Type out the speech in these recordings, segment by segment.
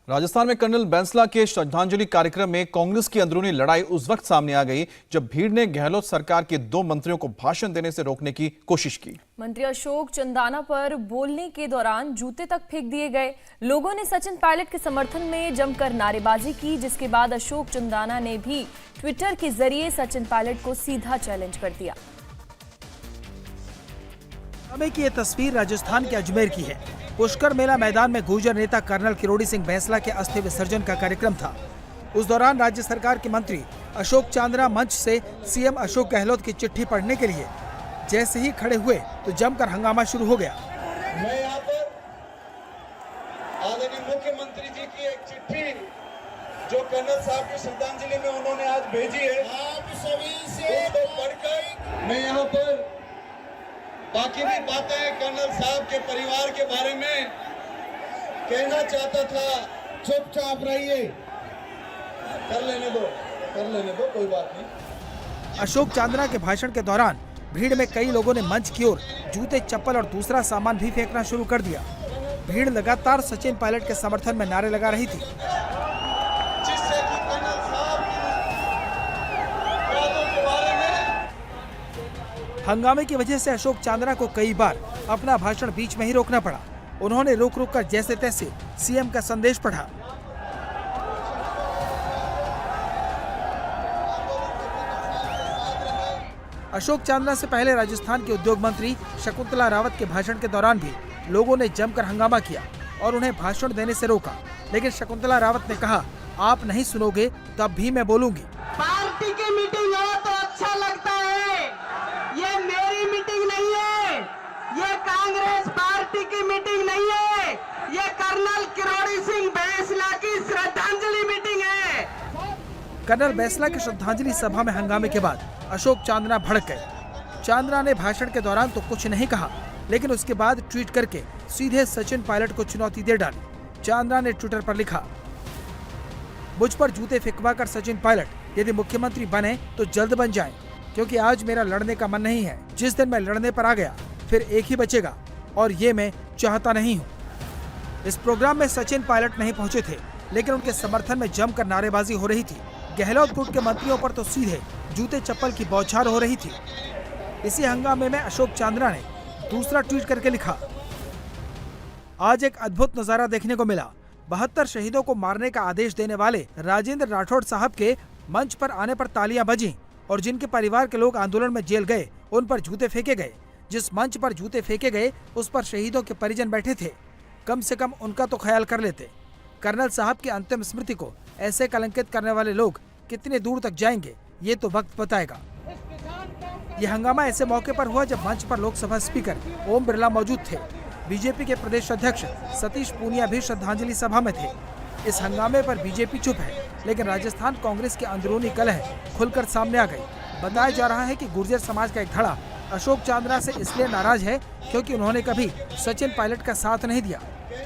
राजस्थान में कर्नल बैंसला के श्रद्धांजलि कार्यक्रम में कांग्रेस की अंदरूनी लड़ाई उस वक्त सामने आ गई जब भीड़ ने गहलोत सरकार के 2 मंत्रियों को भाषण देने से रोकने की कोशिश की। मंत्री अशोक चंदाना पर बोलने के दौरान जूते तक फेंक दिए गए। लोगों ने सचिन पायलट के समर्थन में जमकर नारेबाजी की, जिसके बाद अशोक चंदाना ने भी ट्विटर के जरिए सचिन पायलट को सीधा चैलेंज कर दिया। की ये तस्वीर राजस्थान के अजमेर की है। पुष्कर मेला मैदान में गुर्जर नेता कर्नल किरोड़ी सिंह बैंसला के अस्थि विसर्जन का कार्यक्रम था। उस दौरान राज्य सरकार के मंत्री अशोक चांदना मंच से सीएम अशोक गहलोत की चिट्ठी पढ़ने के लिए जैसे ही खड़े हुए तो जमकर हंगामा शुरू हो गया। मैं यहाँ पर आदरणीय मुख्यमंत्री जी की एक चिट्ठी जो कर्नल साहब की श्रद्धांजलि में उन्होंने आज भेजी है, आप सभी से उसको पढ़कर मैं यहाँ पर बाकी भी बातें कर्नल साहब के परिवार के बारे में कहना चाहता था। चुपचाप रहिए, कर लेने दो, कोई बात नहीं। अशोक चांदना के भाषण के दौरान भीड़ में कई लोगों ने मंच की ओर जूते, चप्पल और दूसरा सामान भी फेंकना शुरू कर दिया। भीड़ लगातार सचिन पायलट के समर्थन में नारे लगा रही थी। हंगामे की वजह से अशोक चांदना को कई बार अपना भाषण बीच में ही रोकना पड़ा। उन्होंने रुक कर जैसे तैसे सीएम का संदेश पढ़ा। अशोक चांदना से पहले राजस्थान के उद्योग मंत्री शकुंतला रावत के भाषण के दौरान भी लोगों ने जमकर हंगामा किया और उन्हें भाषण देने से रोका, लेकिन शकुंतला रावत ने कहा, आप नहीं सुनोगे तब भी मैं बोलूंगी। पार्टी की मीटिंग हो तो अच्छा लगता है, ये मेरी मीटिंग नहीं है, ये कांग्रेस पार्टी की मीटिंग नहीं है, ये कर्नल किरोड़ी सिंह बैंसला की श्रद्धांजलि मीटिंग है। कर्नल बैंसला की श्रद्धांजलि सभा में हंगामे के बाद अशोक चांदना भड़क गए। चांदना ने भाषण के दौरान तो कुछ नहीं कहा, लेकिन उसके बाद ट्वीट करके सीधे सचिन पायलट को चुनौती दे डाली। चांदना ने ट्विटर पर लिखा, मुझ पर जूते फेंकवा कर सचिन पायलट यदि मुख्यमंत्री बने तो जल्द बन जाएं, क्योंकि आज मेरा लड़ने का मन नहीं है। जिस दिन मैं लड़ने पर आ गया फिर एक ही बचेगा और ये मैं चाहता नहीं हूँ। इस प्रोग्राम में सचिन पायलट नहीं पहुंचे थे, लेकिन उनके समर्थन में जमकर नारेबाजी हो रही थी। गहलोत गुट के मंत्रियों पर तो सीधे जूते चप्पल की बौछार हो रही थी। इसी हंगामे में अशोक चांदना ने दूसरा ट्वीट करके लिखा, आज एक अद्भुत नजारा देखने को मिला। 72 शहीदों को मारने का आदेश देने वाले राजेंद्र राठौड़ साहब के मंच पर आने पर तालियां बजी और जिनके परिवार के लोग आंदोलन में जेल गए उन पर जूते फेंके गए। जिस मंच पर जूते फेंके गए उस पर शहीदों के परिजन बैठे थे, कम से कम उनका तो ख्याल कर लेते। कर्नल साहब की अंतिम स्मृति को ऐसे कलंकित करने वाले लोग कितने दूर तक जाएंगे, ये तो वक्त बताएगा। यह हंगामा ऐसे मौके पर हुआ जब मंच पर लोकसभा स्पीकर ओम बिरला मौजूद थे। बीजेपी के प्रदेश अध्यक्ष सतीश पूनिया भी श्रद्धांजलि सभा में थे। इस हंगामे पर बीजेपी चुप है, लेकिन राजस्थान कांग्रेस की अंदरूनी कलह खुलकर सामने आ गई। बताया जा रहा है कि गुर्जर समाज का एक धड़ा अशोक चांदना से इसलिए नाराज है क्योंकि उन्होंने कभी सचिन पायलट का साथ नहीं दिया।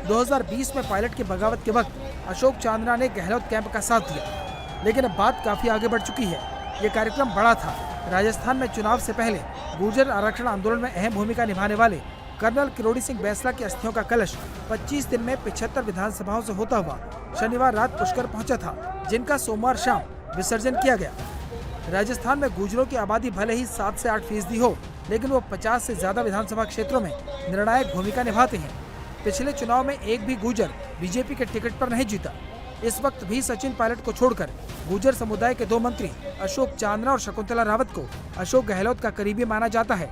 2020 में पायलट की बगावत के वक्त अशोक चांदना ने गहलोत कैंप का साथ दिया, लेकिन अब बात काफी आगे बढ़ चुकी है। ये कार्यक्रम बड़ा था। राजस्थान में चुनाव से पहले गुर्जर आरक्षण आंदोलन में अहम भूमिका निभाने वाले कर्नल किरोड़ी सिंह बैंसला की अस्थियों का कलश 25 दिन में 75 विधानसभाओं से होता हुआ शनिवार रात पुष्कर पहुंचा था, जिनका सोमवार शाम विसर्जन किया गया। राजस्थान में गुर्जरों की आबादी भले ही 7 से 8% हो, लेकिन वो 50 से ज्यादा विधानसभा क्षेत्रों में निर्णायक भूमिका निभाते हैं। पिछले चुनाव में एक भी गुर्जर बीजेपी के टिकट पर नहीं जीता। इस वक्त भी सचिन पायलट को छोड़कर गुर्जर समुदाय के 2 मंत्री अशोक चांदना और शकुंतला रावत को अशोक गहलोत का करीबी माना जाता है।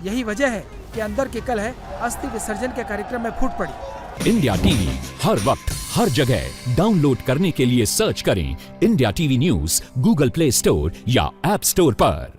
यही वजह है कि अंदर की कलह अस्थि विसर्जन के कार्यक्रम में फूट पड़ी। इंडिया टीवी हर वक्त हर जगह डाउनलोड करने के लिए सर्च करें India TV news Google play store या ऐप स्टोर पर।